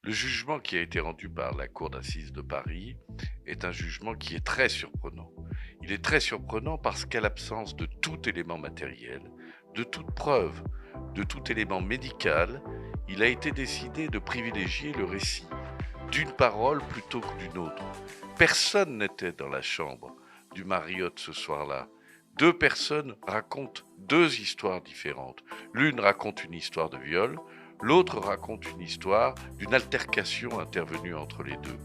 Le jugement qui a été rendu par la Cour d'assises de Paris est un jugement qui est très surprenant. Il est très surprenant parce qu'à l'absence de tout élément matériel, de toute preuve, de tout élément médical, il a été décidé de privilégier le récit d'une parole plutôt que d'une autre. Personne n'était dans la chambre du Marriott ce soir-là. Deux personnes racontent deux histoires différentes. L'une raconte une histoire de viol, l'autre raconte une histoire d'une altercation intervenue entre les deux.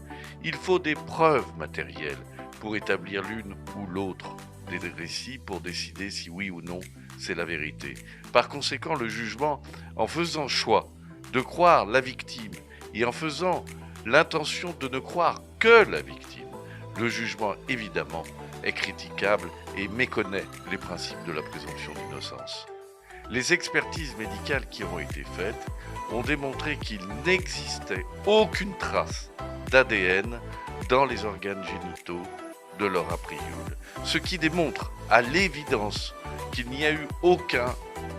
Il faut des preuves matérielles pour établir l'une ou l'autre des récits pour décider si oui ou non c'est la vérité. Par conséquent, le jugement, en faisant choix de croire la victime et en faisant l'intention de ne croire que la victime, le jugement évidemment est critiquable et méconnaît les principes de la présomption d'innocence. Les expertises médicales qui ont été faites ont démontré qu'il n'existait aucune trace d'ADN dans les organes génitaux de Laura Prioul, ce qui démontre à l'évidence qu'il n'y a eu aucun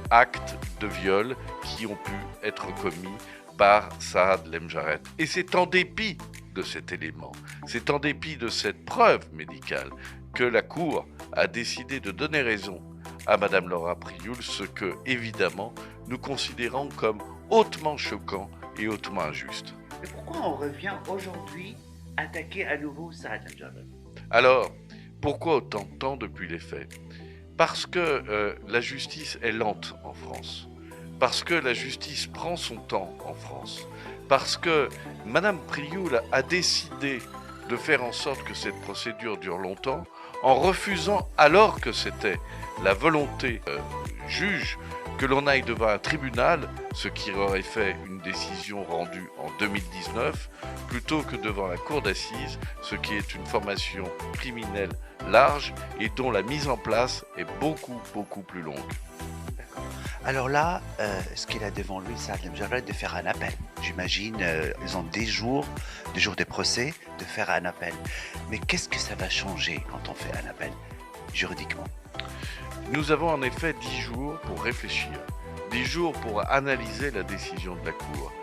acte de viol qui ont pu être commis par Saad Lemjarret. Et c'est en dépit de cet élément, c'est en dépit de cette preuve médicale que la Cour a décidé de donner raison à Madame Laura Prioul, ce que, évidemment, nous considérons comme hautement choquant et hautement injuste. Mais pourquoi on revient aujourd'hui attaquer à nouveau Saad Lemjarret? Alors, pourquoi autant de temps depuis les faits? Parce que la justice est lente en France. Parce que la justice prend son temps en France. Parce que Madame Prioul a décidé de faire en sorte que cette procédure dure longtemps en refusant, alors que c'était la volonté juge, que l'on aille devant un tribunal, ce qui aurait fait une décision rendue en 2019, plutôt que devant la cour d'assises, ce qui est une formation criminelle large et dont la mise en place est beaucoup plus longue. D'accord. Alors là, ce qu'il a devant lui, Saad Lemjarret, de faire un appel. J'imagine, ils ont des jours des procès, de faire un appel. Mais qu'est-ce que ça va changer quand on fait un appel, juridiquement? Nous avons en effet 10 jours pour réfléchir, 10 jours pour analyser la décision de la Cour.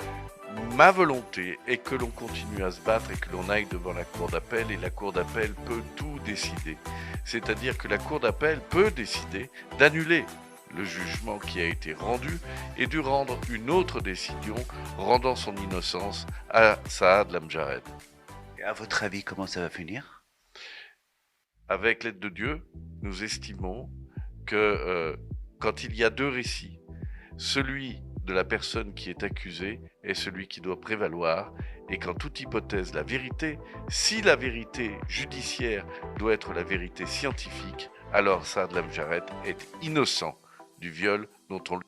Ma volonté est que l'on continue à se battre et que l'on aille devant la Cour d'appel, et la Cour d'appel peut tout décider. C'est-à-dire que la Cour d'appel peut décider d'annuler le jugement qui a été rendu et de rendre une autre décision rendant son innocence à Saad Lemjarret. Et à votre avis, comment ça va finir? Avec l'aide de Dieu, nous estimons que quand il y a deux récits, celui de la personne qui est accusée est celui qui doit prévaloir, et qu'en toute hypothèse, la vérité, si la vérité judiciaire doit être la vérité scientifique, alors Saad Lemjarret est innocent du viol dont on